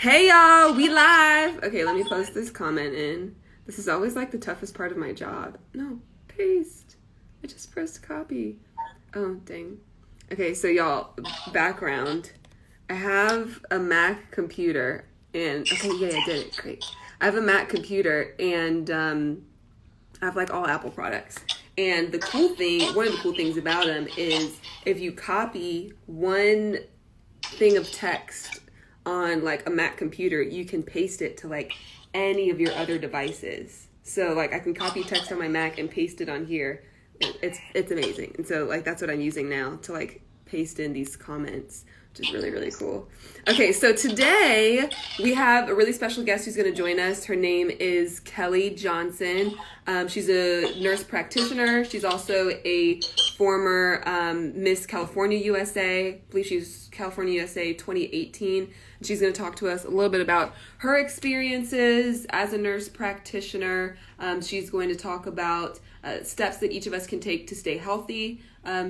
Hey y'all, we live. Okay, let me post this comment in. This is always like the toughest part of my job. No, paste. I just pressed copy. Oh, dang. Okay, so y'all, background. I have a Mac computer and okay, yeah, I did it. Great. I have a Mac computer and I have like all Apple products. And the cool thing, one of the cool things about them is if you copy one thing of text on like a Mac computer, you can paste it to like any of your other devices. So like I can copy text on my Mac and paste it on here. It's amazing. And so like that's what I'm using now to like paste in these comments, which is really cool. Okay, so today we have a really special guest who's going to join us. Her name is Kelley Johnson. She's a nurse practitioner. She's also a former Miss California USA. I believe she's California USA 2018. She's going to talk to us a little bit about her experiences as a nurse practitioner. She's going to talk about steps that each of us can take to stay healthy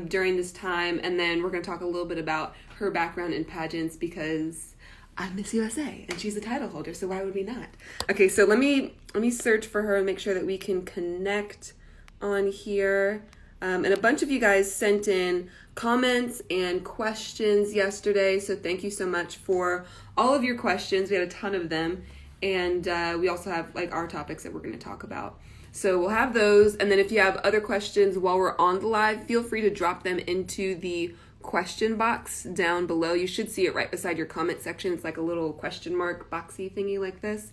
during this time. And then we're going to talk a little bit about her background in pageants because I'm Miss USA and she's a title holder, so why would we not? Okay, so let me search for her and make sure that we can connect on here. And a bunch of you guys sent in comments and questions yesterday, so thank you so much for all of your questions. We had a ton of them, and we also have like our topics that we're going to talk about. So we'll have those, and then if you have other questions while we're on the live, feel free to drop them into the question box down below. You should see it right beside your comment section. It's like a little question mark boxy thingy like this,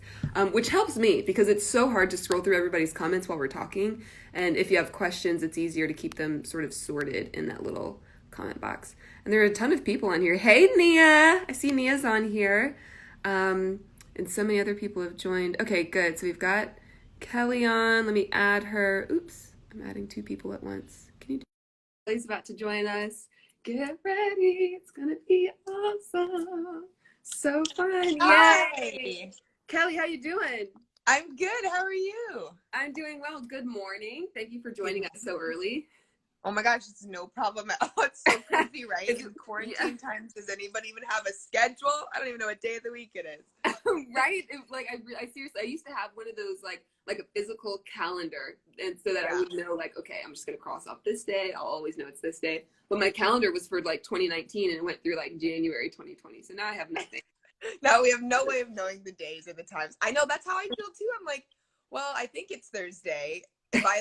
which helps me because it's so hard to scroll through everybody's comments while we're talking. And if you have questions, it's easier to keep them sort of sorted in that little comment box. And there are a ton of people on here. Hey, Nia! I see Nia's on here. And so many other people have joined. Okay, good. So we've got Kelley on. Let me add her. Oops, I'm adding two people at once. Can you do Kelley's about to join us. Get ready. It's going to be awesome. So fun. Hi. Yay. Kelley, how you doing? I'm good. How are you? I'm doing well. Good morning. Thank you for joining us so early. Oh my gosh, it's no problem at all. It's so crazy, right? It's, In quarantine times, does anybody even have a schedule? I don't even know what day of the week it is. right? Like I seriously, I used to have one of those like a physical calendar, and so that I would know like, okay, I'm just gonna cross off this day. I'll always know it's this day. But my calendar was for like 2019 and it went through like January 2020. So now I have nothing. Now we have no way of knowing the days or the times. I know that's how I feel too. I'm like, well, I think it's Thursday. By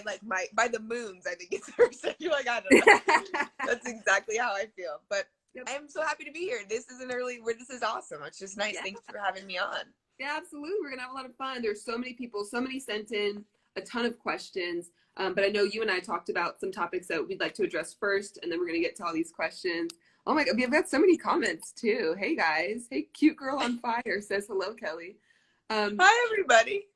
the moons, I think it's Thursday. You're like, I don't know. That's exactly how I feel. But I am so happy to be here. This is this is awesome. It's just nice. Yeah. Thanks for having me on. Yeah, absolutely. We're gonna have a lot of fun. There's so many people, so many sent in a ton of questions. But I know you and I talked about some topics that we'd like to address first, and then we're gonna get to all these questions. Oh my God, we've got so many comments too. Hey guys, hey cute girl on fire says hello, Kelley. Hi everybody.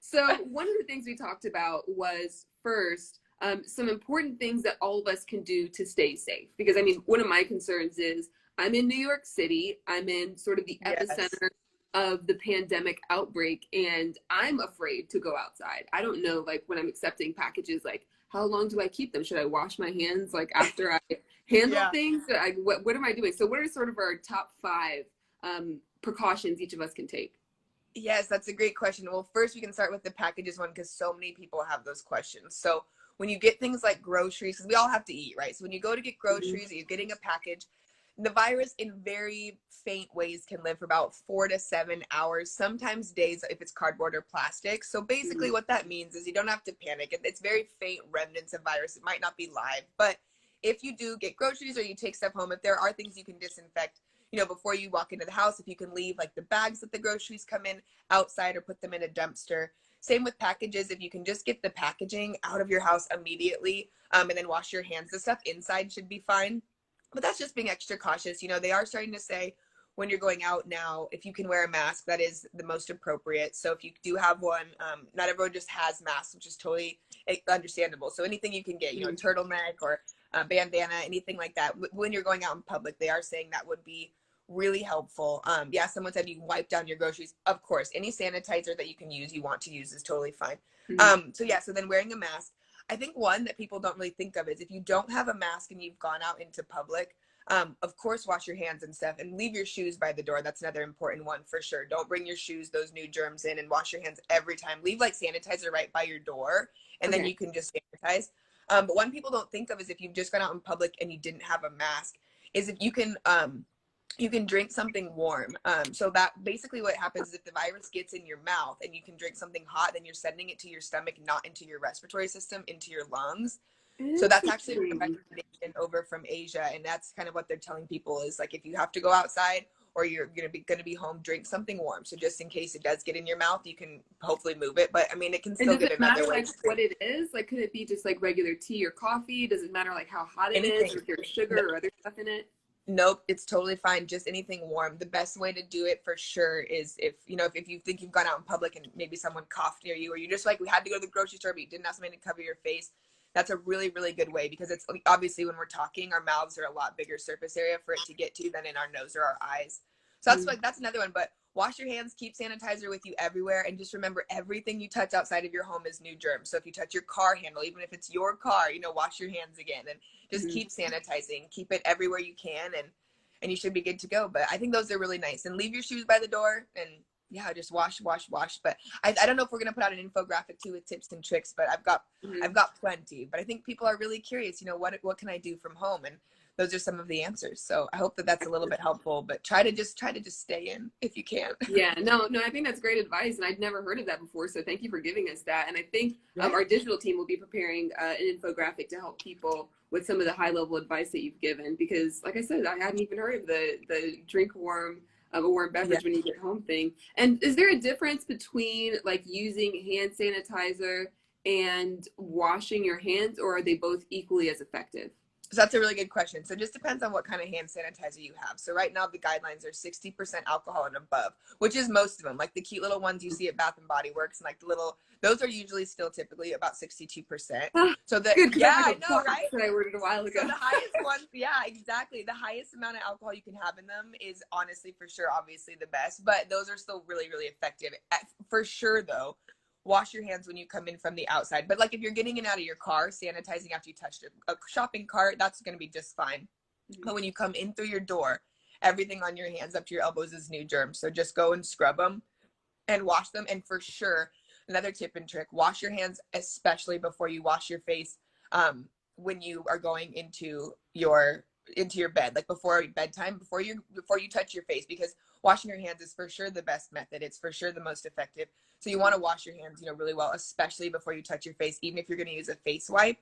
So one of the things we talked about was first some important things that all of us can do to stay safe. Because I mean, one of my concerns is I'm in New York City. I'm in sort of the epicenter of the pandemic outbreak, and I'm afraid to go outside. I don't know, like when I'm accepting packages, like how long do I keep them? Should I wash my hands like after I handle things? What am I doing? So what are sort of our top 5 precautions each of us can take? Yes, that's a great question. Well, first we can start with the packages one because so many people have those questions. So when you get things like groceries, because we all have to eat, right? So when you go to get groceries, you're getting a package, the virus in very faint ways can live for about 4 to 7 hours, sometimes days if it's cardboard or plastic. So basically what that means is you don't have to panic. It's very faint remnants of virus. It might not be live, but if you do get groceries or you take stuff home, if there are things you can disinfect, you know, before you walk into the house, if you can leave like the bags that the groceries come in outside or put them in a dumpster. Same with packages. If you can just get the packaging out of your house immediately and then wash your hands, the stuff inside should be fine. But that's just being extra cautious. You know, they are starting to say when you're going out now, if you can wear a mask, that is the most appropriate. So if you do have one, not everyone just has masks, which is totally understandable. So anything you can get, you know, a turtleneck or a bandana, anything like that. When you're going out in public, they are saying that would be really helpful. Yeah, someone said you can wipe down your groceries. Of course, any sanitizer that you can use, you want to use is totally fine. So yeah, so then wearing a mask. I think one that people don't really think of is if you don't have a mask and you've gone out into public, Of course, wash your hands and stuff, and leave your shoes by the door. That's another important one for sure. Don't bring your shoes, those new germs in, and wash your hands every time. Leave like sanitizer right by your door, and then you can just sanitize. But one people don't think of is if you've just gone out in public and you didn't have a mask, is if you can drink something warm. So that basically what happens is if the virus gets in your mouth and you can drink something hot, then you're sending it to your stomach, not into your respiratory system, into your lungs. So that's actually a recommendation over from Asia, and that's kind of what they're telling people is like if you have to go outside or you're gonna be home, drink something warm. So just in case it does get in your mouth, you can hopefully move it. But I mean, it can still get another way. Like what it is? Like, could it be just like regular tea or coffee? Does it matter like how hot it is, or if there's sugar or other stuff in it? Nope, it's totally fine. Just anything warm. The best way to do it for sure is if you think you've gone out in public and maybe someone coughed near you, or you're just like, we had to go to the grocery store, but you didn't have something to cover your face. That's a really, really good way, because it's obviously when we're talking, our mouths are a lot bigger surface area for it to get to than in our nose or our eyes. So that's another one. But wash your hands, keep sanitizer with you everywhere, and just remember everything you touch outside of your home is new germs. So if you touch your car handle, even if it's your car, wash your hands again, and just keep sanitizing. Keep it everywhere you can, and you should be good to go. But I think those are really nice. And leave your shoes by the door, and just wash. But I don't know if we're gonna put out an infographic too with tips and tricks, but I've got plenty. But I think people are really curious, what can I do from home? And those are some of the answers. So I hope that that's a little bit helpful, but try to just stay in if you can. Yeah, no, I think that's great advice, and I'd never heard of that before. So thank you for giving us that. And I think our digital team will be preparing an infographic to help people with some of the high level advice that you've given, because like I said, I hadn't even heard of the drink warm of a warm beverage when you get home thing. And is there a difference between like using hand sanitizer and washing your hands, or are they both equally as effective? So that's a really good question. So it just depends on what kind of hand sanitizer you have. So right now the guidelines are 60% alcohol and above, which is most of them. Like the cute little ones you see at Bath and Body Works, and like those are usually still typically about 62%. So I know, right? That I ordered a while ago. So the highest ones, exactly. The highest amount of alcohol you can have in them is honestly, for sure, obviously the best, but those are still really, really effective. For sure though, wash your hands when you come in from the outside. But like if you're getting in out of your car, sanitizing after you touched a shopping cart, that's going to be just fine. But when you come in through your door, everything on your hands up to your elbows is new germs. So just go and scrub them and wash them. And for sure, another tip and trick, wash your hands, especially before you wash your face, when you are going into your bed, like before bedtime, before you touch your face, because washing your hands is for sure the best method. It's for sure the most effective. So you want to wash your hands, really well, especially before you touch your face, even if you're going to use a face wipe.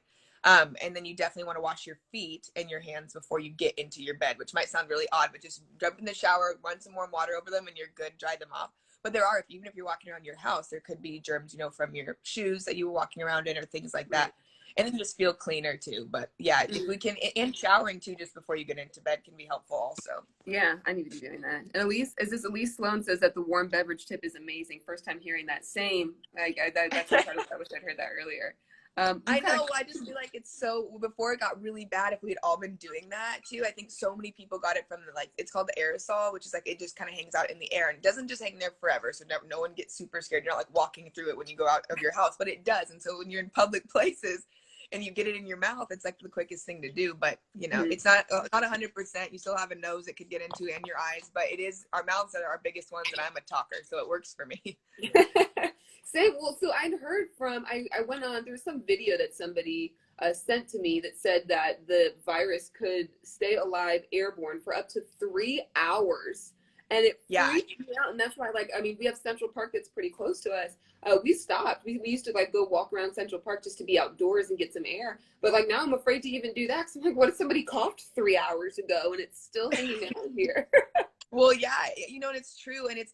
And then you definitely want to wash your feet and your hands before you get into your bed, which might sound really odd, but just jump in the shower, run some warm water over them, and you're good. Dry them off. But there are, even if you're walking around your house, there could be germs, from your shoes that you were walking around in or things like that. And then just feel cleaner too. But if we can, and showering too, just before you get into bed can be helpful also. Yeah, I need to be doing that. And Elise Sloan says that the warm beverage tip is amazing. First time hearing that. Same. That's incredible. I wish I'd heard that earlier. I know. I just feel like it's so, before it got really bad, if we had all been doing that too, I think so many people got it from it's called the aerosol, which is like, it just kind of hangs out in the air and it doesn't just hang there forever. So no one gets super scared. You're not like walking through it when you go out of your house, but it does. And so when you're in public places and you get it in your mouth, it's like the quickest thing to do. But it's not 100%. You still have a nose it could get into, and your eyes, but it is our mouths that are our biggest ones, and I'm a talker, so it works for me. Same. Well, so I'd heard I went on, there was some video that somebody sent to me that said that the virus could stay alive airborne for up to 3 hours. And it freaked me out. And that's why, we have Central Park that's pretty close to us. We stopped. We used to go walk around Central Park just to be outdoors and get some air. But now I'm afraid to even do that. Cause I'm like, what if somebody coughed 3 hours ago and it's still hanging out here? Well, yeah, and it's true. And it's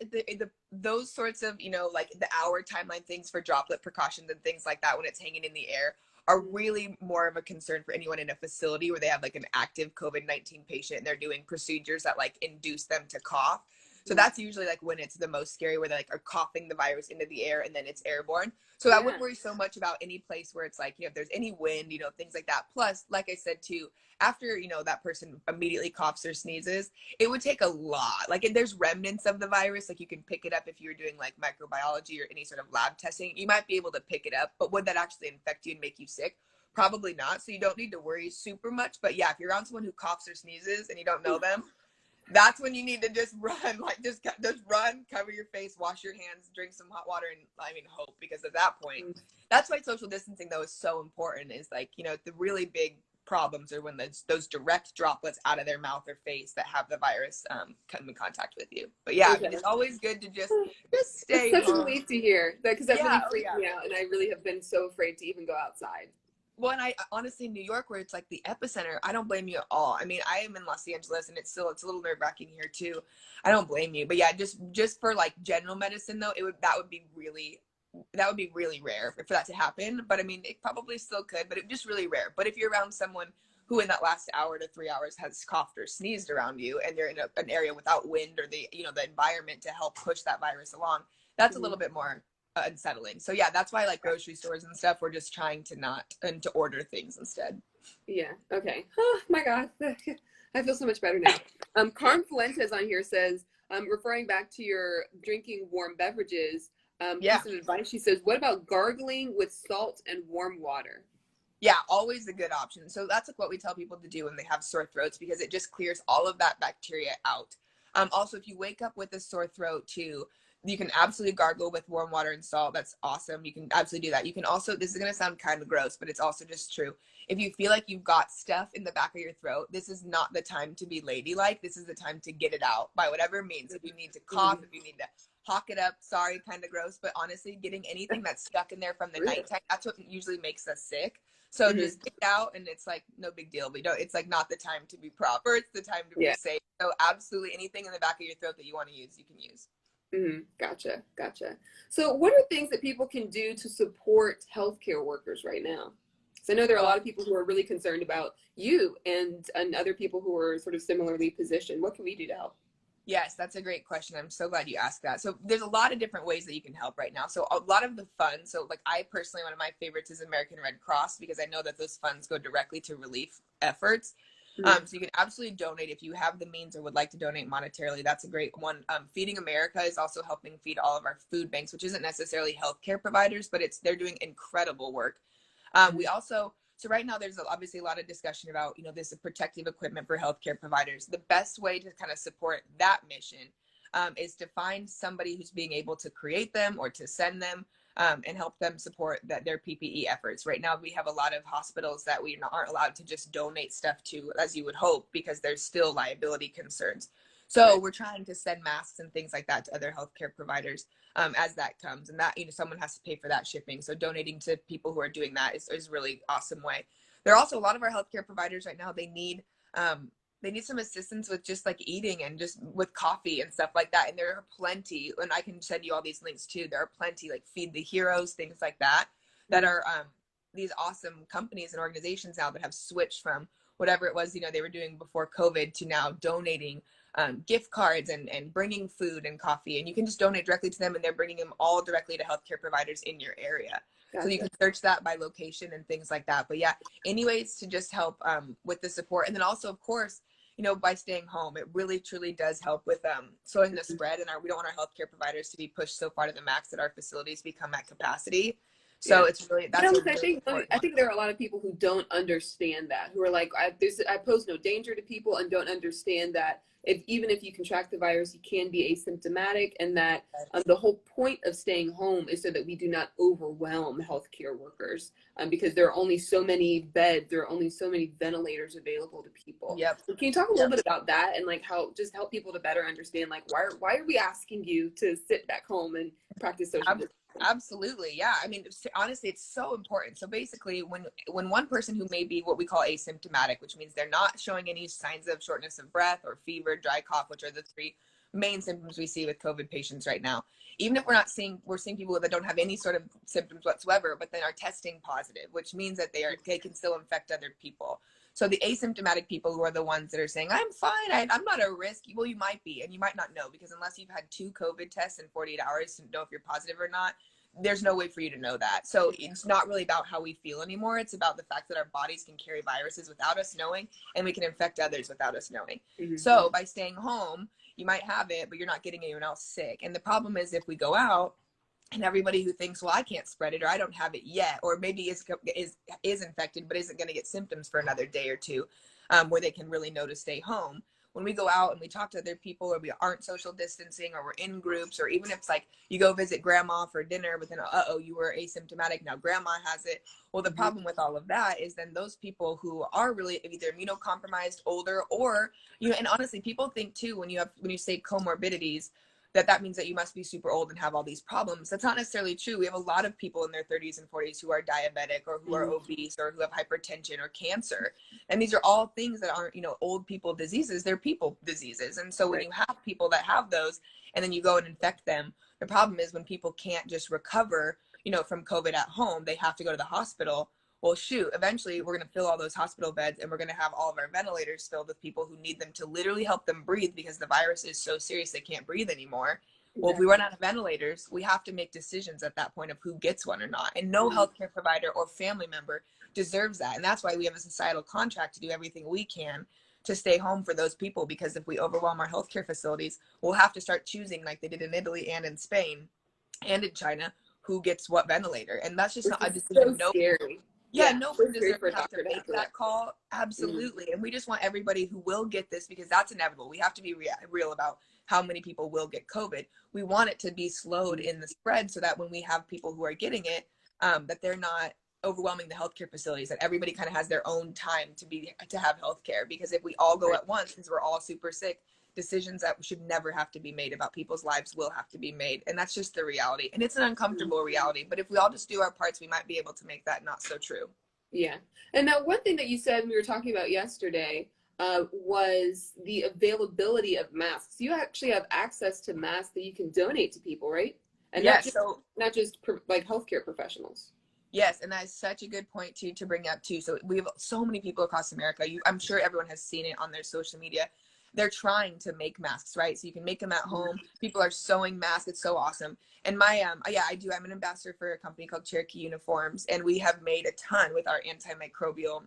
those sorts of, the hour timeline things for droplet precautions and things like that when it's hanging in the air are really more of a concern for anyone in a facility where they have an active COVID-19 patient and they're doing procedures that induce them to cough. So that's usually when it's the most scary, where they are coughing the virus into the air and then it's airborne. So I wouldn't worry so much about any place where it's if there's any wind, things like that. Plus, like I said too, after, that person immediately coughs or sneezes, it would take a lot. There's remnants of the virus, you can pick it up if you're doing microbiology or any sort of lab testing. You might be able to pick it up, but would that actually infect you and make you sick? Probably not. So you don't need to worry super much. But yeah, if you're around someone who coughs or sneezes and you don't know them, that's when you need to just run, like just run, cover your face, wash your hands, drink some hot water, and hope, because at that point, that's why social distancing though is so important. Is like, the really big problems are when those direct droplets out of their mouth or face that have the virus come in contact with you. But yeah, Okay. it's always good to just stay It's such home. a relief to hear that, because that Yeah, really freaked me out, and I really have been so afraid to even go outside. Well, and I honestly, New York, where it's like the epicenter, I don't blame you at all. I mean, I am in Los Angeles, and it's a little nerve-wracking here too. I don't blame you, but yeah, just for like general medicine though, that would be really rare for that to happen. But I mean, it probably still could, but it's just really rare. But if you're around someone who in that last hour to 3 hours has coughed or sneezed around you, and you're in an area without wind or the environment to help push that virus along, that's a little bit more unsettling. So yeah, that's why like grocery stores and stuff, we're just trying to order things instead. Yeah. Okay. Oh my God. I feel so much better now. Carm Fuentes on here says, referring back to your drinking warm beverages, piece of advice. She says, what about gargling with salt and warm water? Yeah, always a good option. So that's like what we tell people to do when they have sore throats, because it just clears all of that bacteria out. Also, if you wake up with a sore throat too, you can absolutely gargle with warm water and salt. That's awesome. You can absolutely do that. You can also, this is going to sound kind of gross, but it's also just true. If you feel like you've got stuff in the back of your throat, this is not the time to be ladylike. This is the time to get it out by whatever means. If you need to cough, if you need to hawk it up, sorry, kind of gross, but honestly, getting anything that's stuck in there from the nighttime, that's what usually makes us sick. So just get it out, and it's like no big deal. But it's like not the time to be proper. It's the time to be safe. So absolutely anything in the back of your throat that you want to use, you can use. Gotcha. So what are things that people can do to support healthcare workers right now? Because I know there are a lot of people who are really concerned about you and other people who are sort of similarly positioned. What can we do to help? Yes, that's a great question. I'm so glad you asked that. So there's a lot of different ways that you can help right now. So a lot of the funds, so like I personally, one of my favorites is American Red Cross, because I know that those funds go directly to relief efforts. So you can absolutely donate if you have the means or would like to donate monetarily. That's a great one. Feeding America is also helping feed all of our food banks, which isn't necessarily healthcare providers, but they're doing incredible work. We also, so right now there's obviously a lot of discussion about, this protective equipment for healthcare providers. The best way to kind of support that mission is to find somebody who's being able to create them or to send them and help them support their PPE efforts. Right now, we have a lot of hospitals that we aren't allowed to just donate stuff to, as you would hope, because there's still liability concerns. So we're trying to send masks and things like that to other healthcare providers as that comes, and that someone has to pay for that shipping. So donating to people who are doing that is really awesome way. There are also a lot of our healthcare providers right now. They need some assistance with just like eating and just with coffee and stuff like that. And there are plenty, and I can send you all these links too. There are plenty like Feed the Heroes, things like that, that are these awesome companies and organizations now that have switched from whatever it was, they were doing before COVID to now donating gift cards and bringing food and coffee, and you can just donate directly to them, and they're bringing them all directly to healthcare providers in your area. Gotcha. So you can search that by location and things like that. But yeah, anyways to just help with the support. And then also, of course, by staying home, it really truly does help with slowing the spread. And we don't want our healthcare providers to be pushed so far to the max that our facilities become at capacity. So it's really, I think there are a lot of people who don't understand that, who are like, I pose no danger to people, and don't understand that even if you contract the virus, you can be asymptomatic, and that the whole point of staying home is so that we do not overwhelm healthcare workers, because there are only so many beds, there are only so many ventilators available to people. So can you talk a little bit about that, and like how just help people to better understand, like why are we asking you to sit back home and practice social distancing? Absolutely. Yeah. I mean, honestly, it's so important. So basically when one person who may be what we call asymptomatic, which means they're not showing any signs of shortness of breath or fever, dry cough, which are the three main symptoms we see with COVID patients right now. Even if we're seeing people that don't have any sort of symptoms whatsoever, but then are testing positive, which means that they can still infect other people. So the asymptomatic people, who are the ones that are saying, I'm fine, I'm not at risk. Well, you might be, and you might not know, because unless you've had 2 COVID tests in 48 hours to know if you're positive or not, there's no way for you to know that. So it's not really about how we feel anymore. It's about the fact that our bodies can carry viruses without us knowing, and we can infect others without us knowing. So by staying home, you might have it, but you're not getting anyone else sick. And the problem is, if we go out And everybody who thinks, well, I can't spread it, or I don't have it yet, or maybe is infected but isn't going to get symptoms for another day or two, where they can really know to stay home. When we go out and we talk to other people, or we aren't social distancing, or we're in groups, or even if it's like you go visit grandma for dinner, but then, you were asymptomatic, now grandma has it. Well, the problem with all of that is then those people who are really either immunocompromised, older, or, and honestly, people think too, when you say comorbidities, that means that you must be super old and have all these problems. That's not necessarily true. We have a lot of people in their 30s and 40s who are diabetic, or who are obese, or who have hypertension or cancer. And these are all things that aren't, old people diseases. They're people diseases. And so when you have people that have those and then you go and infect them, the problem is when people can't just recover, from COVID at home, they have to go to the hospital. Well, shoot, eventually we're going to fill all those hospital beds, and we're going to have all of our ventilators filled with people who need them to literally help them breathe, because the virus is so serious they can't breathe anymore. Well, if we run out of ventilators, we have to make decisions at that point of who gets one or not. And no healthcare provider or family member deserves that. And that's why we have a societal contract to do everything we can to stay home for those people, because if we overwhelm our healthcare facilities, we'll have to start choosing, like they did in Italy and in Spain and in China, who gets what ventilator. And that's just not a decision. So scary. No one deserves to have to make that call. Absolutely. And we just want everybody who will get this, because that's inevitable. We have to be real about how many people will get COVID. We want it to be slowed in the spread, so that when we have people who are getting it, that they're not overwhelming the healthcare facilities, that everybody kind of has their own time to have healthcare. Because if we all go at once, because we're all super sick, decisions that should never have to be made about people's lives will have to be made. And that's just the reality. And it's an uncomfortable reality, but if we all just do our parts, we might be able to make that not so true. Yeah. And now one thing that you said we were talking about yesterday was the availability of masks. You actually have access to masks that you can donate to people, right? And yes, not just like healthcare professionals. Yes, and that is such a good point to bring up too. So we have so many people across America. I'm sure everyone has seen it on their social media. They're trying to make masks, right? So you can make them at home. People are sewing masks. It's so awesome. And my, I do. I'm an ambassador for a company called Cherokee Uniforms, and we have made a ton with our antimicrobial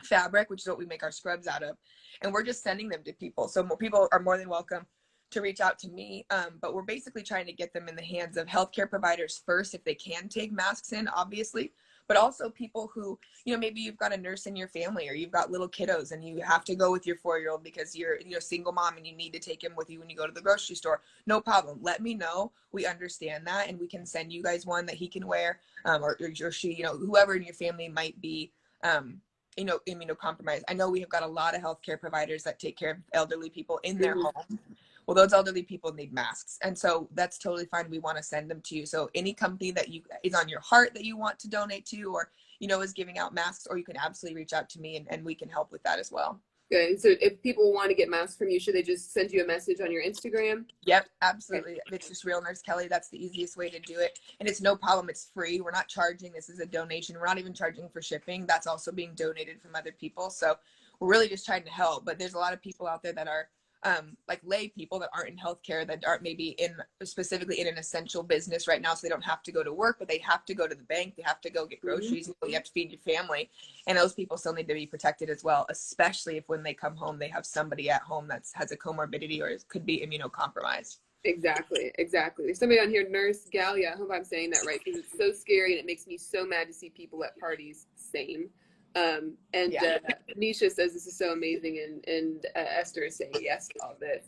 fabric, which is what we make our scrubs out of. And we're just sending them to people. So more people are more than welcome to reach out to me. But we're basically trying to get them in the hands of healthcare providers first, if they can take masks in, obviously. But also people who, maybe you've got a nurse in your family, or you've got little kiddos and you have to go with your 4-year-old because you're, single mom and you need to take him with you when you go to the grocery store. No problem. Let me know. We understand that, and we can send you guys one that he can wear, or she, whoever in your family might be, immunocompromised. I know we have got a lot of healthcare providers that take care of elderly people in their home. Well, those elderly people need masks. And so that's totally fine. We want to send them to you. So any company that is on your heart that you want to donate to, or, is giving out masks, or you can absolutely reach out to me and we can help with that as well. Good. So if people want to get masks from you, should they just send you a message on your Instagram? Yep, absolutely. Okay. It's just Real Nurse Kelley. That's the easiest way to do it. And it's no problem. It's free. We're not charging. This is a donation. We're not even charging for shipping. That's also being donated from other people. So we're really just trying to help. But there's a lot of people out there that are like lay people that aren't in healthcare, that aren't maybe specifically in an essential business right now, so they don't have to go to work, but they have to go to the bank, they have to go get groceries, you have to feed your family, and those people still need to be protected as well, especially if when they come home they have somebody at home that has a comorbidity or could be immunocompromised. Exactly. There's somebody on here, Nurse Galia, I hope I'm saying that right, because it's so scary and it makes me so mad to see people at parties. Same. Nisha says this is so amazing, and Esther is saying yes to all this.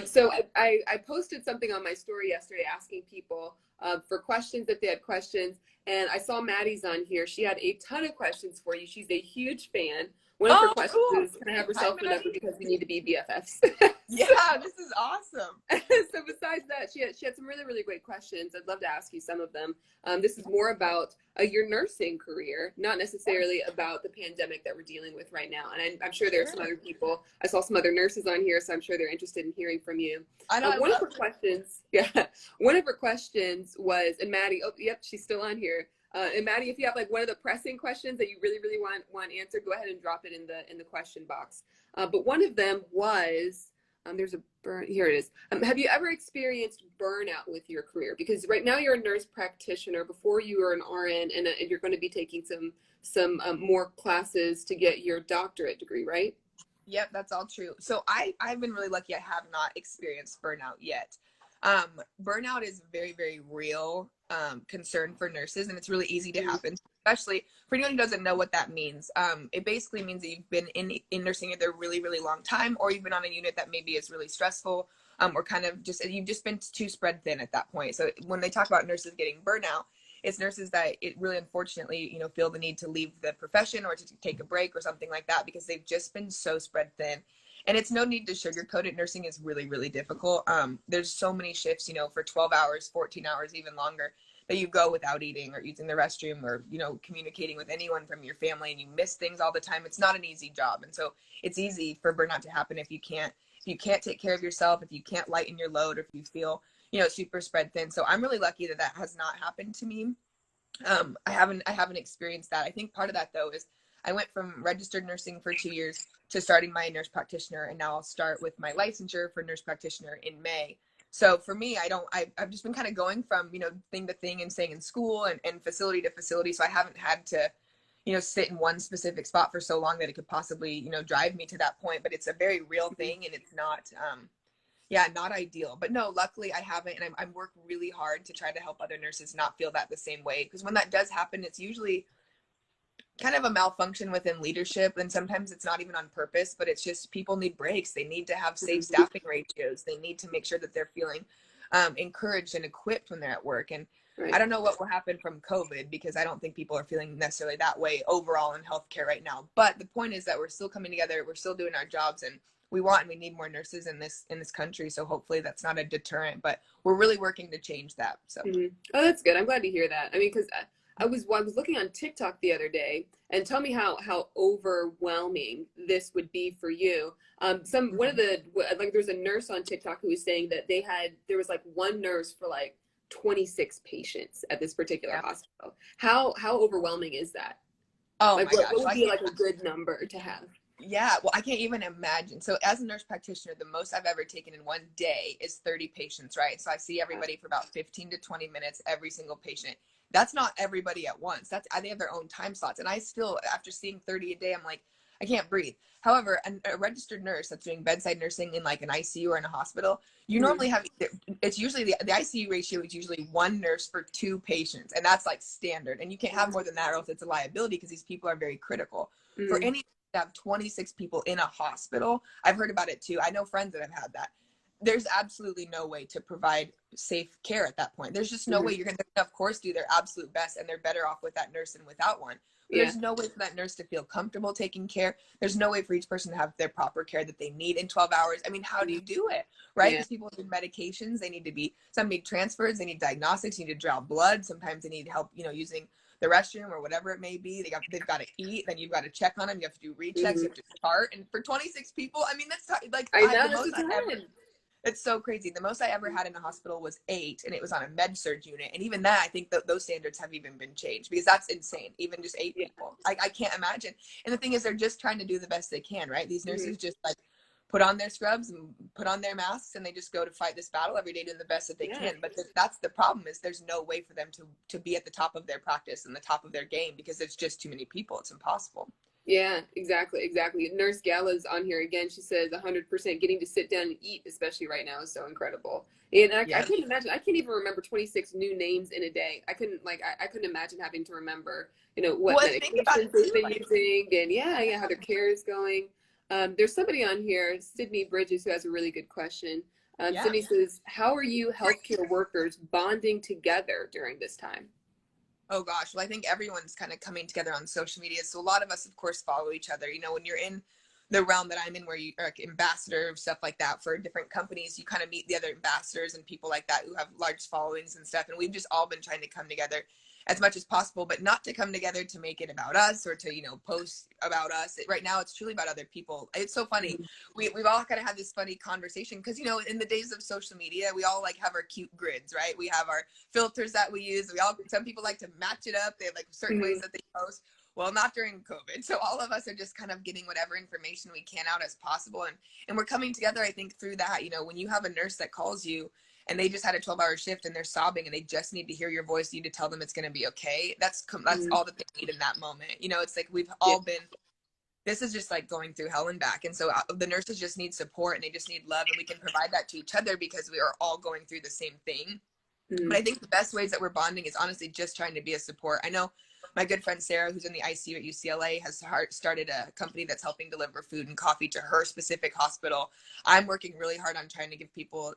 So I posted something on my story yesterday asking people for questions if they had questions, and I saw Maddie's on here. She had a ton of questions for you. She's a huge fan. One of her questions is, can I have her cell phone number because we need to be BFFs? Yeah, this is awesome. So besides that, she had some really, really great questions. I'd love to ask you some of them. This is more about your nursing career, not necessarily about the pandemic that we're dealing with right now. And I'm sure there are some other people. I saw some other nurses on here, so I'm sure they're interested in hearing from you. One of her questions was, and Maddie, she's still on here. And Maddie, if you have like one of the pressing questions that you really, really want answered, go ahead and drop it in the question box. But one of them was, here it is. Have you ever experienced burnout with your career? Because right now you're a nurse practitioner. Before you were an RN, and you're going to be taking some more classes to get your doctorate degree, right? Yep, that's all true. So I've been really lucky. I have not experienced burnout yet. Burnout is a very, very real concern for nurses, and it's really easy to happen, especially for anyone who doesn't know what that means. It basically means that you've been in nursing either a really, really long time, or you've been on a unit that maybe is really stressful, or kind of just, you've just been too spread thin at that point. So when they talk about nurses getting burnout, it's nurses that it really, unfortunately, you know, feel the need to leave the profession or to take a break or something like that, because they've just been so spread thin. And it's no need to sugarcoat it. Nursing is really, really difficult. There's so many shifts, you know, for 12 hours, 14 hours, even longer, that you go without eating or using the restroom or, you know, communicating with anyone from your family, and you miss things all the time. It's not an easy job. And so it's easy for burnout to happen if you can't take care of yourself, if you can't lighten your load, or if you feel, you know, super spread thin. So I'm really lucky that that has not happened to me. I haven't experienced that. I think part of that, though, is I went from registered nursing for 2 years to starting my nurse practitioner, and now I'll start with my licensure for nurse practitioner in May. So for me, I've just been kind of going from, you know, thing to thing and staying in school and facility to facility. So I haven't had to, you know, sit in one specific spot for so long that it could possibly, you know, drive me to that point. But it's a very real thing, and it's not, not ideal. But no, luckily I haven't, and I'm work really hard to try to help other nurses not feel that the same way. Because when that does happen, it's usually kind of a malfunction within leadership, and sometimes it's not even on purpose, but it's just people need breaks. They need to have safe staffing ratios. They need to make sure that they're feeling encouraged and equipped when they're at work. And I don't know what will happen from COVID, because I don't think people are feeling necessarily that way overall in healthcare right now. But the point is that we're still coming together, we're still doing our jobs, and we need more nurses in this country. So hopefully that's not a deterrent, but we're really working to change that. So Oh, that's good. I'm glad to hear that. I mean, because I was looking on TikTok the other day, and tell me how overwhelming this would be for you. One of the, like, there's a nurse on TikTok who was saying that there was like one nurse for like 26 patients at this particular hospital. How overwhelming is that? Oh like, my gosh. What would be like a good number to have? Yeah, well, I can't even imagine. So as a nurse practitioner, the most I've ever taken in one day is 30 patients, right? So I see everybody for about 15 to 20 minutes, every single patient. That's not everybody at once. They have their own time slots. And I still, after seeing 30 a day, I'm like, I can't breathe. However, a registered nurse that's doing bedside nursing in like an ICU or in a hospital, you normally have, it's usually the ICU ratio is usually one nurse for 2 patients. And that's like standard. And you can't have more than that, or else it's a liability, because these people are very critical. For any to have 26 people in a hospital, I've heard about it too. I know friends that have had that. There's absolutely no way to provide safe care at that point. There's just no way. You're going to, of course, do their absolute best, and they're better off with that nurse than without one. But there's no way for that nurse to feel comfortable taking care. There's no way for each person to have their proper care that they need in 12 hours. I mean, how do you do it, right? Because people need medications. They need to be, some need transfers. They need diagnostics. You need to draw blood. Sometimes they need help, you know, using the restroom or whatever it may be. They've got to eat. Then you've got to check on them. You have to do rechecks. You have to chart. And for 26 people, I mean, that's like, I know, it's so crazy. The most I ever had in a hospital was 8, and it was on a med surg unit. And even that, I think that those standards have even been changed, because that's insane. Even just 8 people. I can't imagine. And the thing is, they're just trying to do the best they can, right? These nurses just like put on their scrubs and put on their masks, and they just go to fight this battle every day, doing the best that they can. But that's the problem, is there's no way for them to be at the top of their practice and the top of their game, because there's just too many people. It's impossible. Yeah, exactly. Nurse Gala's on here again. She says 100% getting to sit down and eat, especially right now, is so incredible. And I couldn't imagine. I can't even remember 26 new names in a day. I couldn't imagine having to remember, you know, what medications they've been using, and how their care is going. There's somebody on here, Sydney Bridges, who has a really good question. Sydney says, how are you healthcare workers bonding together during this time? Oh gosh, well, I think everyone's kind of coming together on social media. So a lot of us, of course, follow each other. You know, when you're in the realm that I'm in, where you are like ambassador, stuff like that for different companies, you kind of meet the other ambassadors and people like that who have large followings and stuff. And we've just all been trying to come together as much as possible, but not to come together to make it about us or to, you know, post about us. Right now, it's truly about other people. It's so funny. We've all kind of had this funny conversation, because, you know, in the days of social media, we all like have our cute grids, right? We have our filters that we use. Some people like to match it up. They have like certain ways that they post. Well, not during COVID. So all of us are just kind of getting whatever information we can out as possible. And we're coming together, I think, through that. You know, when you have a nurse that calls you and they just had a 12-hour shift and they're sobbing and they just need to hear your voice, you need to tell them it's going to be okay. That's all that they need in that moment. You know, it's like we've all been this is just like going through hell and back. And so the nurses just need support, and they just need love, and we can provide that to each other because we are all going through the same thing. But I think the best ways that we're bonding is honestly just trying to be a support. I know my good friend Sarah, who's in the ICU at UCLA, has started a company that's helping deliver food and coffee to her specific hospital. I'm working really hard on trying to give people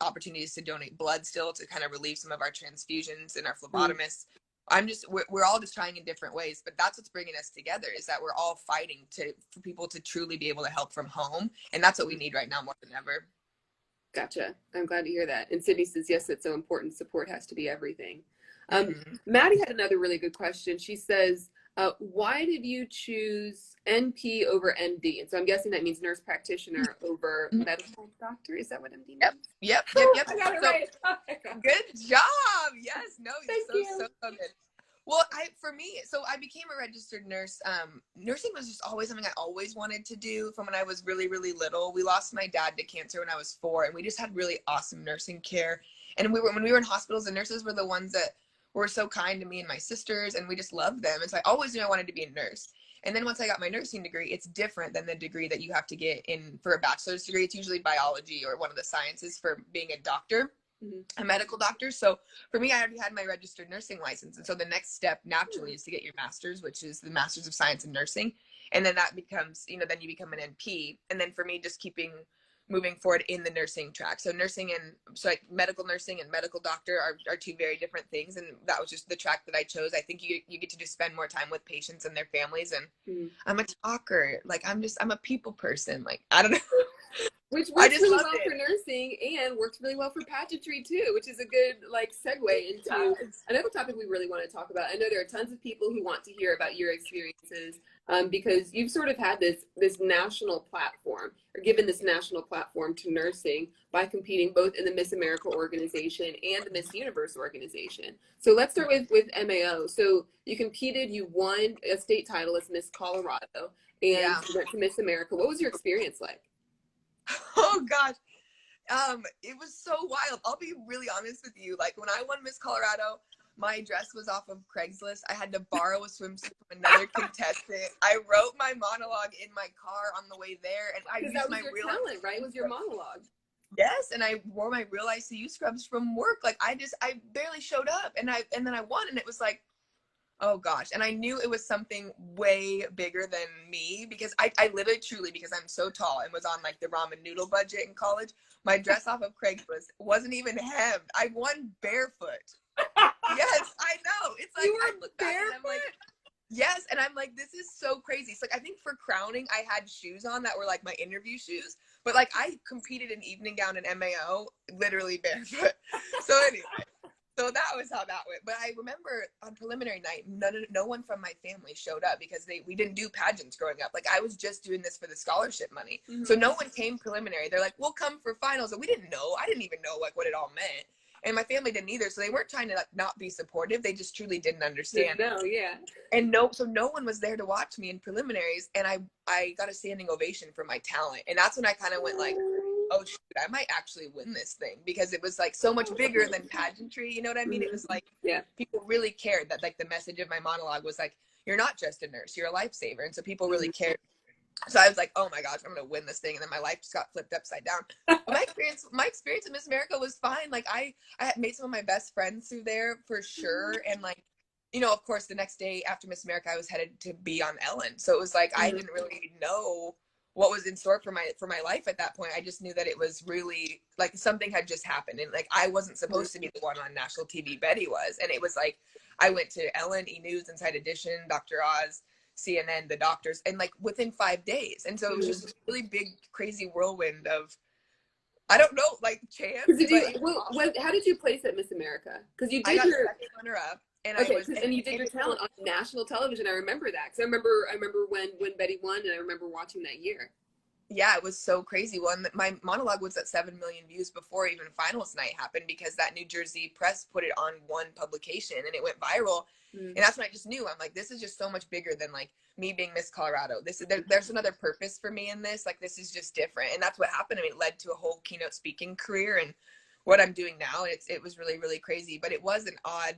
opportunities to donate blood still to kind of relieve some of our transfusions and our phlebotomists. We're all just trying in different ways, but that's what's bringing us together, is that we're all fighting for people to truly be able to help from home. And that's what we need right now more than ever. Gotcha. I'm glad to hear that. And Sydney says, yes, it's so important. Support has to be everything. Maddie had another really good question. She says, why did you choose NP over MD? And so I'm guessing that means nurse practitioner over medical doctor. Is that what MD means? Yep. I got it right. Good job. Yes. No, Thank you. So good. Well, I became a registered nurse. Nursing was just always something I always wanted to do from when I was really, really little. We lost my dad to cancer when I was 4, and we just had really awesome nursing care. And when we were in hospitals, the nurses were the ones that were so kind to me and my sisters, and we just loved them. And so I always knew I wanted to be a nurse. And then once I got my nursing degree, it's different than the degree that you have to get in for a bachelor's degree. It's usually biology or one of the sciences for being a doctor. A medical doctor. So for me, I already had my registered nursing license. And so the next step naturally is to get your master's, which is the Master's of Science in Nursing. And then that becomes, then you become an NP. And then for me, just moving forward in the nursing track. So medical nursing and medical doctor are two very different things. And that was just the track that I chose. I think you get to just spend more time with patients and their families. And I'm a talker. Like, I'm a people person. Like, I don't know. Which works really well for nursing and works really well for pageantry too, which is a good segue into another topic we really want to talk about. I know there are tons of people who want to hear about your experiences because you've sort of had this national platform, or given this national platform to nursing by competing both in the Miss America organization and the Miss Universe organization. So let's start with MAO. So you competed, you won a state title as Miss Colorado, and you went to Miss America. What was your experience like? Oh gosh. It was so wild. I'll be really honest with you. Like, when I won Miss Colorado, my dress was off of Craigslist. I had to borrow a swimsuit from another contestant. I wrote my monologue in my car on the way there, and I used my real talent, right? It was your monologue. Yes, and I wore my real ICU scrubs from work. Like, I barely showed up, and then I won, and it was like, oh gosh. And I knew it was something way bigger than me, because I literally, truly, because I'm so tall and was on like the ramen noodle budget in college, my dress off of Craigslist wasn't even hemmed. I won barefoot. Yes, I know. It's like, I look back and I'm like, yes. And I'm like, this is so crazy. So like, I think for crowning, I had shoes on that were like my interview shoes, but like I competed in evening gown and MAO literally barefoot. So anyway. So that was how that went. But I remember on preliminary night, no one from my family showed up because we didn't do pageants growing up. Like, I was just doing this for the scholarship money. So no one came preliminary. They're like, we'll come for finals. And we didn't know. I didn't even know like what it all meant. And my family didn't either. So they weren't trying to like not be supportive. They just truly didn't understand. And so no one was there to watch me in preliminaries. And I got a standing ovation for my talent. And that's when I kind of went like, oh shoot, I might actually win this thing, because it was like so much bigger than pageantry. You know what I mean? It was like, people really cared that like the message of my monologue was like, you're not just a nurse, you're a lifesaver. And so people really cared. So I was like, oh my gosh, I'm going to win this thing. And then my life just got flipped upside down. But my experience at Miss America was fine. Like, I had made some of my best friends through there for sure. And like, of course, the next day after Miss America, I was headed to be on Ellen. So it was like, I didn't really know what was in store for my life at that point. I just knew that it was really like something had just happened, and like I wasn't supposed to be the one on national TV. Betty was. And it was like, I went to Ellen, E! News, Inside Edition, Dr. Oz, CNN, the doctors, and like within 5 days. And so it was just a really big, crazy whirlwind of, I don't know, like chance. How did you place at Miss America? Because you did your second runner up. And and you did your talent on national television. I remember that, because I remember when Betty won, and I remember watching that year. Yeah, it was so crazy. Well, my monologue was at 7 million views before even finals night happened, because that New Jersey press put it on one publication and it went viral. And that's when I just knew, I'm like, this is just so much bigger than like me being Miss Colorado. There's another purpose for me in this. Like, this is just different. And that's what happened. I mean, it led to a whole keynote speaking career and what I'm doing now. It was really, really crazy, but it was an odd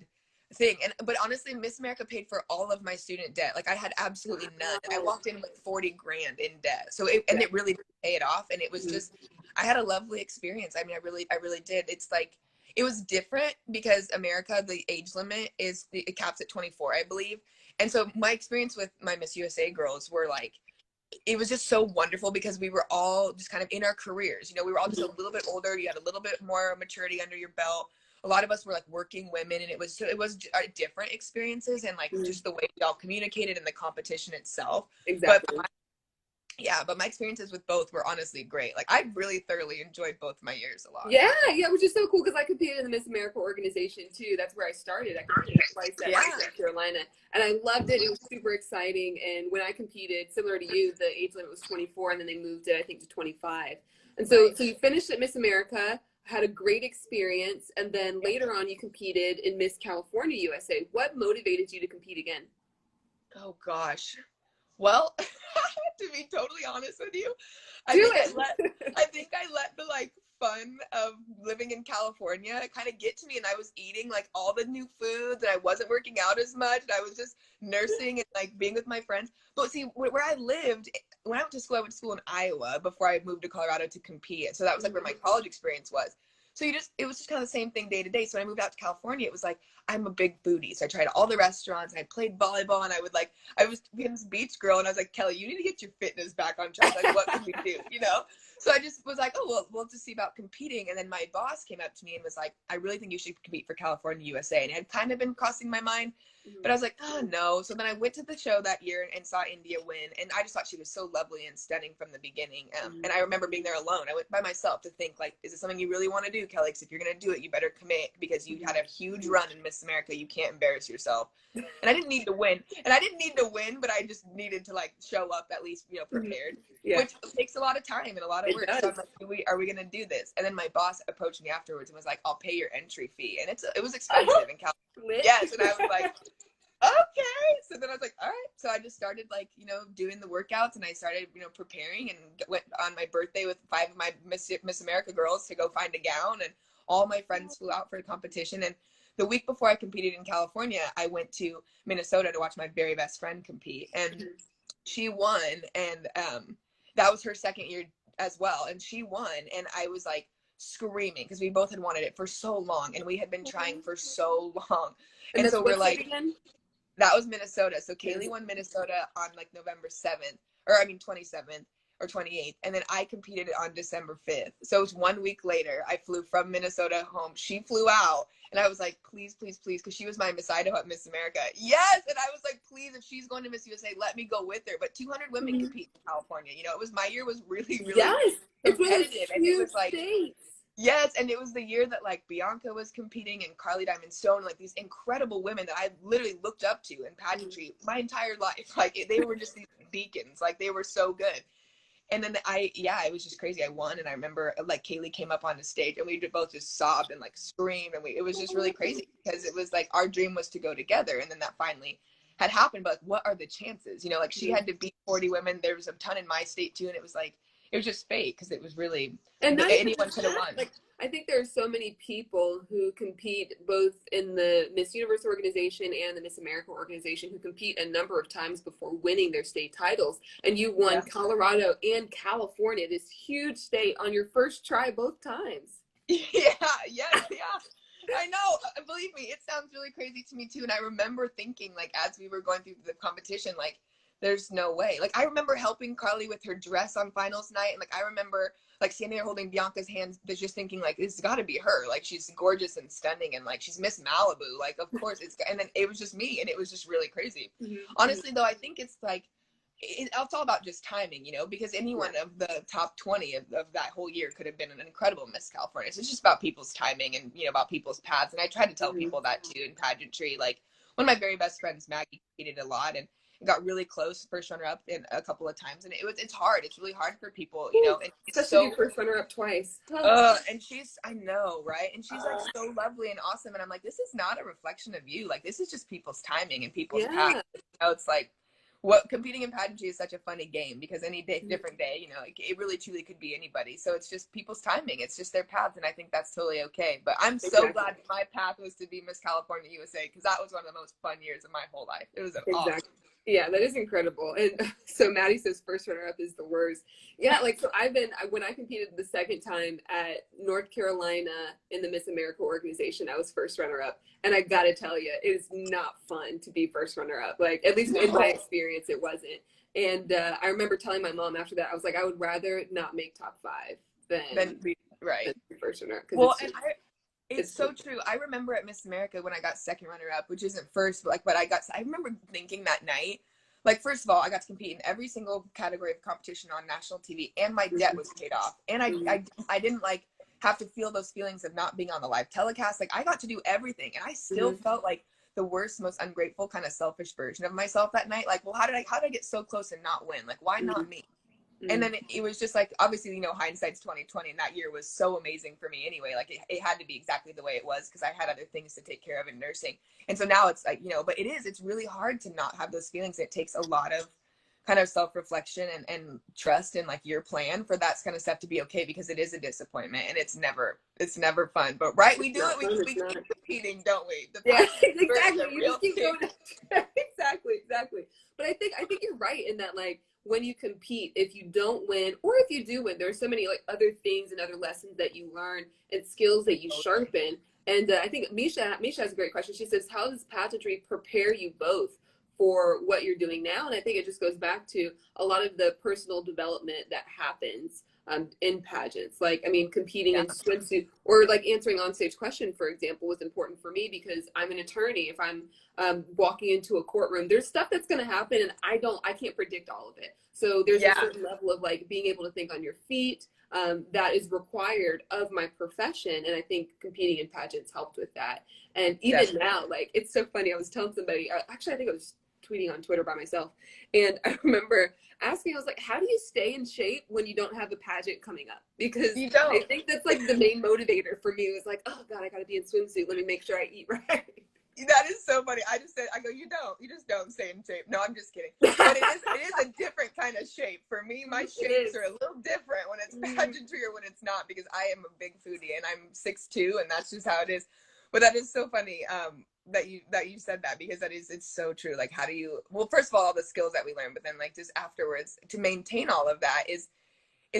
thing. But honestly, Miss America paid for all of my student debt. Like I had absolutely none. And I walked in with 40 grand in debt. So it really did pay it off. And it was just, I had a lovely experience. I mean, I really did. It's like, it was different because America, the age limit it caps at 24, I believe. And so my experience with my Miss USA girls were like, it was just so wonderful because we were all just kind of in our careers. You know, we were all just a little bit older. You had a little bit more maturity under your belt. A lot of us were like working women, and it was different experiences, and like just the way we all communicated and the competition itself. Exactly. But my experiences with both were honestly great. Like I really thoroughly enjoyed both my years a lot. Yeah, which is so cool because I competed in the Miss America organization too. That's where I started. I competed twice at North Carolina, and I loved it. It was super exciting. And when I competed, similar to you, the age limit was 24, and then they moved it, I think, to 25. And so you finished at Miss America, had a great experience, and then later on you competed in Miss California USA. What motivated you to compete again? Oh gosh. Well, to be totally honest with you, I think I let the like fun of living in California kind of get to me, and I was eating like all the new foods, and I wasn't working out as much, and I was just nursing and like being with my friends. But see, where I lived, when I went to school in Iowa before I moved to Colorado to compete. So that was like where my college experience was. So it was just kind of the same thing day to day. So when I moved out to California, it was like, I'm a big foodie. So I tried all the restaurants, and I played volleyball, and I was being this beach girl, and I was like, Kelley, you need to get your fitness back on track. Like, what can we do? You know? So I just was like, oh, well, we'll just see about competing. And then my boss came up to me and was like, I really think you should compete for California USA. And it had kind of been crossing my mind, but I was like, oh, no. So then I went to the show that year and saw India win. And I just thought she was so lovely and stunning from the beginning. And I remember being there alone. I went by myself to think, like, is it something you really want to do, Kelley? Because if you're going to do it, you better commit, because you had a huge run in Miss America. You can't embarrass yourself. And I didn't need to win. But I just needed to, like, show up at least, you know, prepared, which takes a lot of time and a lot of work. So I'm like, are we going to do this? And then my boss approached me afterwards and was like, I'll pay your entry fee. And it was expensive in California. Yes. And I was like, okay. So then I was like, all right. So I just started, like, you know, doing the workouts, and I started, you know, preparing, and went on my birthday with 5 of my Miss America girls to go find a gown, and all my friends flew out for the competition. And the week before I competed in California, I went to Minnesota to watch my very best friend compete, and she won. And that was her second year as well. And she won. And I was like screaming, because we both had wanted it for so long, and we had been trying for so long. And so we're like, that was Minnesota. So Kaylee won Minnesota on like November 7th, 27th or 28th. And then I competed on December 5th. So it was 1 week later. I flew from Minnesota home. She flew out, and I was like, please, please, please. Because she was my Miss Idaho at Miss America. Yes. And I was like, please, if she's going to Miss USA, let me go with her. But 200 women compete in California. You know, my year was really, really competitive. And it was like, yes, and it was the year that like Bianca was competing, and Carly Diamond Stone, like these incredible women that I literally looked up to in pageantry my entire life. Like they were just these beacons. Like they were so good. And then it was just crazy. I won, and I remember like Kaylee came up on the stage, and we both just sobbed and like screamed, and it was just really crazy, because it was like our dream was to go together, and then that finally had happened. But like, what are the chances? You know, like she had to beat 40 women. There was a ton in my state too, and it was like, it was just fake, because it was really, and anyone could have won. Like, I think there are so many people who compete both in the Miss Universe organization and the Miss America organization who compete a number of times before winning their state titles. And you won Colorado and California, this huge state, on your first try both times. I know. Believe me, it sounds really crazy to me too. And I remember thinking, like, as we were going through the competition, like, there's no way. Like, I remember helping Carly with her dress on finals night. And like, I remember like standing there holding Bianca's hands, just thinking like, this has got to be her. Like, she's gorgeous and stunning, and like, she's Miss Malibu. Like, of course and then it was just me, and it was just really crazy. Honestly, though, I think it's like, it's all about just timing, you know, because any one of the top 20 of that whole year could have been an incredible Miss California. So it's just about people's timing, and, you know, about people's paths. And I try to tell people that too in pageantry. Like, one of my very best friends, Maggie, competed a lot, and got really close, first runner up in a couple of times, and it's hard. It's really hard for people, you know. And it's so first runner up twice. And I know, right? And she's like so lovely and awesome, and I'm like, this is not a reflection of you. Like, this is just people's timing and people's paths. You know, it's like, what competing in pageantry is such a funny game because any day, different day, you know, it really truly could be anybody. So it's just people's timing. It's just their paths. And I think that's totally okay. But I'm so glad my path was to be Miss California USA because that was one of the most fun years of my whole life. It was awesome. Yeah, that is incredible. And so Maddie says first runner up is the worst. Yeah, like, so when I competed the second time at North Carolina in the Miss America organization, I was first runner up. And I gotta tell you, it is not fun to be first runner up. Like, at least in my experience, it wasn't. And I remember telling my mom after that, I was like, I would rather not make top 5 than be first runner up. Well, it's so true. I remember at Miss America when I got second runner up, which isn't first, but I remember thinking that night, like, first of all, I got to compete in every single category of competition on national TV and my debt was paid off. And I didn't like have to feel those feelings of not being on the live telecast. Like, I got to do everything and I still felt like the worst, most ungrateful kind of selfish version of myself that night. Like, well, how did I get so close and not win? Like, why not me? And then it was just like, obviously, you know, hindsight's 2020, and that year was so amazing for me anyway. Like, it had to be exactly the way it was because I had other things to take care of in nursing. And so now it's like, you know, but it's really hard to not have those feelings. It takes a lot of kind of self-reflection and trust in like your plan for that kind of stuff to be okay, because it is a disappointment and it's never fun. But we do it. We keep competing, don't we? Yeah, exactly. You just keep going. Exactly. But I think you're right in that, like, when you compete, if you don't win, or if you do win, there's so many like other things and other lessons that you learn and skills that you sharpen. And I think Misha has a great question. She says, how does pageantry prepare you both for what you're doing now? And I think it just goes back to a lot of the personal development that happens in pageants. Like, I mean, competing in swimsuit or like answering on stage question, for example, was important for me because I'm an attorney. If I'm walking into a courtroom, there's stuff that's going to happen and I can't predict all of it. So there's a certain level of like being able to think on your feet that is required of my profession. And I think competing in pageants helped with that. And even now, like, it's so funny. I was telling somebody, actually, I think I was tweeting on Twitter by myself. And I remember asking, I was like, how do you stay in shape when you don't have a pageant coming up? Because you don't. I think that's like the main motivator for me was like, oh God, I got to be in swimsuit. Let me make sure I eat right. That is so funny. I just go, you just don't stay in shape. No, I'm just kidding. But it is a different kind of shape. For me, my shapes are a little different when it's pageantry or when it's not, because I am a big foodie and I'm 6'2", and that's just how it is. But that is so funny that you said that, because it's so true. Like, how do you, well, first of all the skills that we learn, but then like just afterwards to maintain all of that is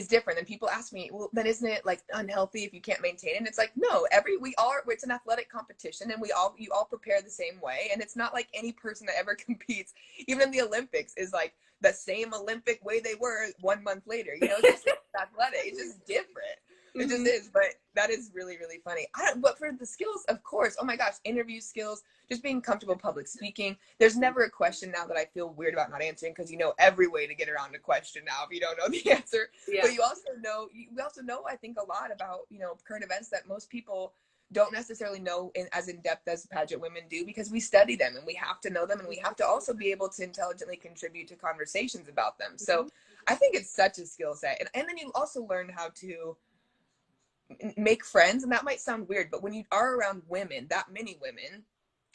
different. And people ask me, well, then isn't it like unhealthy if you can't maintain it? And it's like, no, it's an athletic competition and you all prepare the same way. And it's not like any person that ever competes, even in the Olympics, is like the same Olympic way they were 1 month later. You know, it's just athletic. It's just different. It just is. But that is really, really funny. But for the skills, of course, oh my gosh, interview skills, just being comfortable public speaking. There's never a question now that I feel weird about not answering, because you know every way to get around a question now if you don't know the answer. Yeah. But we also know, I think, a lot about, you know, current events that most people don't necessarily know as in depth as pageant women do, because we study them and we have to know them, and we have to also be able to intelligently contribute to conversations about them. So I think it's such a skill set. And then you also learn how to make friends, and that might sound weird, but when you are around women, that many women,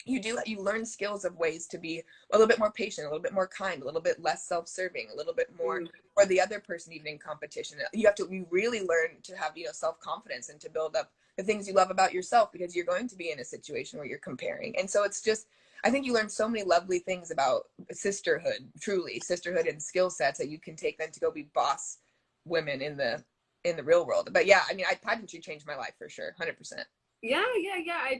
you learn skills of ways to be a little bit more patient, a little bit more kind, a little bit less self-serving, a little bit more for the other person, even in competition. You really learn to have, you know, self-confidence and to build up the things you love about yourself, because you're going to be in a situation where you're comparing. And so it's just, I think you learn so many lovely things about sisterhood and skill sets that you can take then to go be boss women in the real world. But yeah, I mean, pageantry changed my life for sure, 100%. Yeah.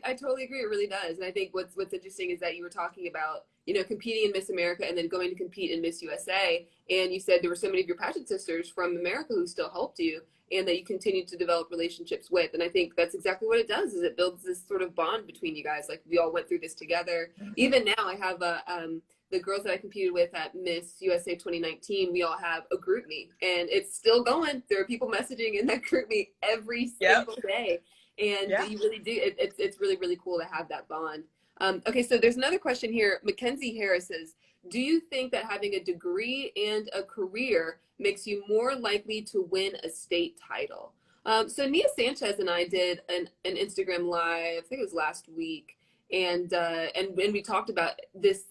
I totally agree. It really does. And I think what's interesting is that you were talking about, you know, competing in Miss America and then going to compete in Miss USA. And you said there were so many of your pageant sisters from America who still helped you and that you continued to develop relationships with. And I think that's exactly what it does, is it builds this sort of bond between you guys. Like, we all went through this together. Even now I have the girls that I competed with at Miss USA 2019, we all have a group me, and it's still going. There are people messaging in that group me every single day. And you really do. It's really, really cool to have that bond. Okay, so there's another question here. Mackenzie Harris says, do you think that having a degree and a career makes you more likely to win a state title? So Nia Sanchez and I did an Instagram live, I think it was last week, and we talked about this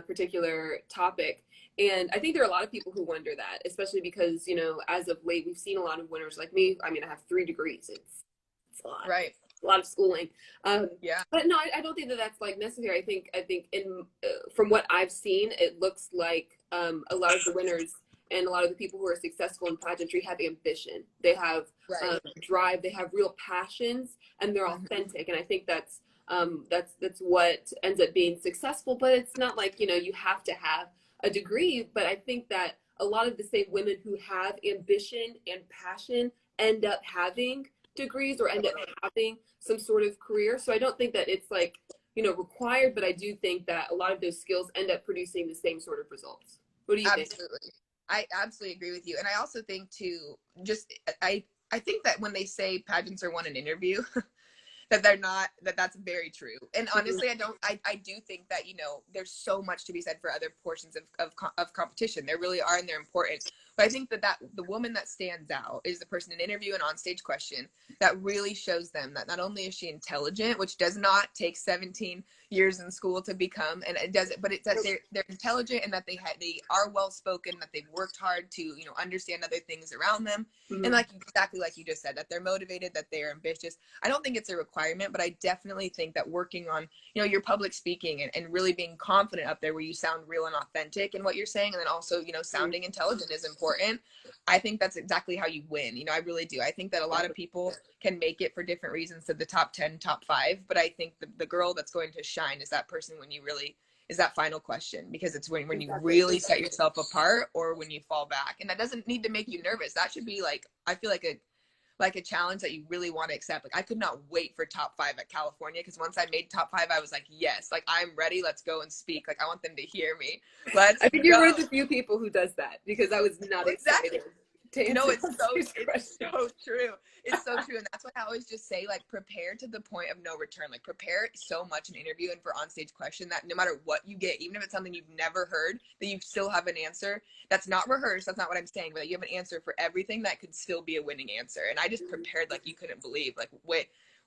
particular topic. And I think there are a lot of people who wonder that, especially because, you know, as of late, we've seen a lot of winners like me. I mean, I have 3 degrees. It's a lot. Right. A lot of schooling. Yeah. But no, I don't think that that's like necessary. I think in from what I've seen, it looks like a lot of the winners and a lot of the people who are successful in pageantry have ambition. They have drive. They have real passions, and they're authentic. And I think that's what ends up being successful. But it's not like, you know, you have to have a degree. But I think that a lot of the same women who have ambition and passion end up having degrees or end up having some sort of career. So I don't think that it's like, you know, required, but I do think that a lot of those skills end up producing the same sort of results. What do you think? Absolutely. I absolutely agree with you. And I also think too, just, I think that when they say pageants are won an interview, that they're not, that's very true. And honestly, I do think that, you know, there's so much to be said for other portions of competition. There really are, and they're important. But I think that the woman that stands out is the person in interview and on stage question that really shows them that not only is she intelligent, which does not take 17 years in school to become, and it doesn't, but it's that they're intelligent and that they are well spoken, that they've worked hard to, you know, understand other things around them, and like exactly like you just said, that they're motivated, that they're ambitious. I don't think it's a requirement, but I definitely think that working on, you know, your public speaking and really being confident up there where you sound real and authentic in what you're saying, and then also, you know, sounding intelligent is important. I think that's exactly how you win. You know, I really do. I think that a lot of people can make it for different reasons to the top 10, top 5, but I think the girl that's going to shine is that person when you really, is that final question, because it's when you really set yourself apart or when you fall back. And that doesn't need to make you nervous. That should be like, I feel like a challenge that you really want to accept. Like, I could not wait for top 5 at California, because once I made top 5, I was like, yes, like I'm ready. Let's go and speak. Like, I want them to hear me. I think you're one of the few people who does that, because I was not excited. No, it's so true. It's so true. And that's why I always just say, like, prepare to the point of no return. Like, prepare so much in interview and for onstage question that no matter what you get, even if it's something you've never heard, that you still have an answer that's not rehearsed. That's not what I'm saying, but that you have an answer for everything that could still be a winning answer. And I just prepared like you couldn't believe, like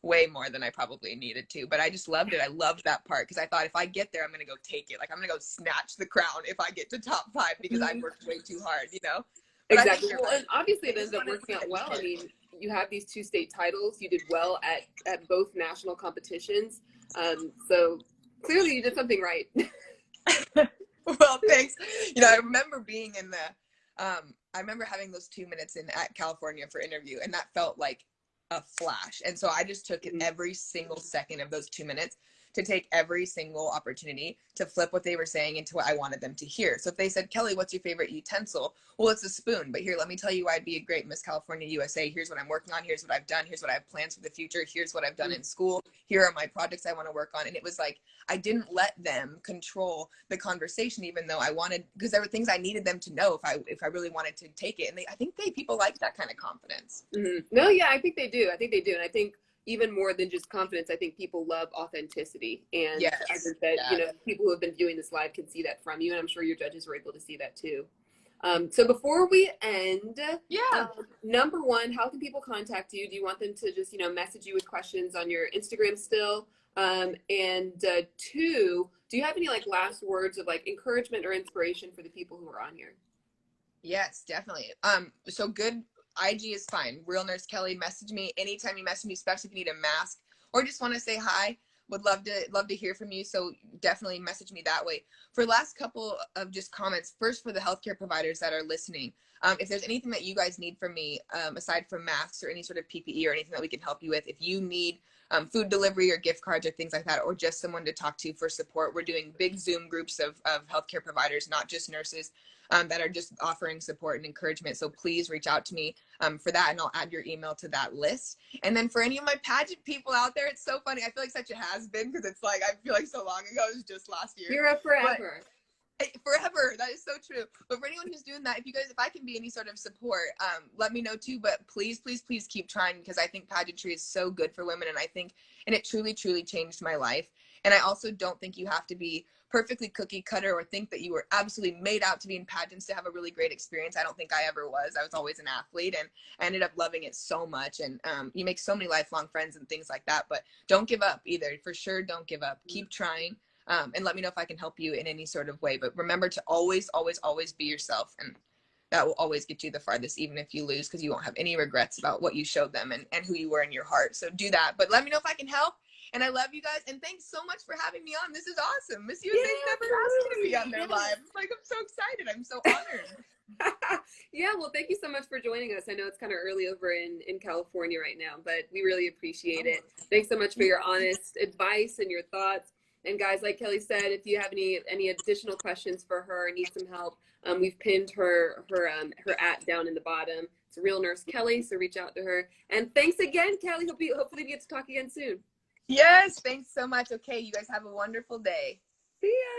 way more than I probably needed to. But I just loved it. I loved that part, because I thought if I get there, I'm going to go take it. Like, I'm going to go snatch the crown if I get to top 5, because I worked way too hard, you know? But exactly. Well, and obviously it ends up working out well. I mean, you have these 2 state titles. You did well at both national competitions. So clearly you did something right. Well, thanks. You know, I remember being in I remember having those 2 minutes at California for interview, and that felt like a flash. And so I just took every single second of those 2 minutes to take every single opportunity to flip what they were saying into what I wanted them to hear. So if they said, Kelley, what's your favorite utensil? Well, it's a spoon, but here, let me tell you why I'd be a great Miss California USA. Here's what I'm working on. Here's what I've done. Here's what I have plans for the future. Here's what I've done in school. Here are my projects I want to work on. And it was like, I didn't let them control the conversation, even though I wanted, because there were things I needed them to know if I really wanted to take it. And I think people like that kind of confidence. No, yeah, I think they do. And I think even more than just confidence, I think people love authenticity. And I think that, you know, people who have been viewing this live can see that from you. And I'm sure your judges were able to see that too. So before we end, number 1, how can people contact you? Do you want them to just, you know, message you with questions on your Instagram still? And 2, do you have any like last words of like encouragement or inspiration for the people who are on here? Yes, definitely. So good. IG is fine. Real Nurse Kelley, message me anytime you message me, especially if you need a mask or just want to say hi. Would love to hear from you. So definitely message me that way. For last couple of just comments, first for the healthcare providers that are listening, if there's anything that you guys need from me, aside from masks or any sort of PPE or anything that we can help you with, if you need food delivery or gift cards or things like that, or just someone to talk to for support, we're doing big Zoom groups of healthcare providers, not just nurses, that are just offering support and encouragement. So please reach out to me for that, and I'll add your email to that list. And then for any of my pageant people out there, it's so funny. I feel like such a has-been, because it's like, I feel like so long ago, it was just last year. You're a forever. Forever. That is so true. But for anyone who's doing that, if I can be any sort of support, let me know too. But please keep trying, because I think pageantry is so good for women. And it truly changed my life. And I also don't think you have to be perfectly cookie cutter or think that you were absolutely made out to be in pageants to have a really great experience. I don't think I ever was. I was always an athlete, and I ended up loving it so much. And you make so many lifelong friends and things like that. But don't give up either. For sure, don't give up. Keep trying. And let me know if I can help you in any sort of way. But remember to always, always, always be yourself. And that will always get you the farthest, even if you lose, because you won't have any regrets about what you showed them and who you were in your heart. So do that. But let me know if I can help. And I love you guys. And thanks so much for having me on. This is awesome. Miss USA's never asked me to be on their live. Like, I'm so excited. I'm so honored. Yeah, well, thank you so much for joining us. I know it's kind of early over in California right now, but we really appreciate it. Thanks so much for your honest advice and your thoughts. And guys, like Kelley said, if you have any additional questions for her or need some help, we've pinned her @ down in the bottom. It's Real Nurse Kelley, so reach out to her. And thanks again, Kelley. Hopefully we get to talk again soon. Yes, thanks so much. Okay, you guys have a wonderful day. See ya.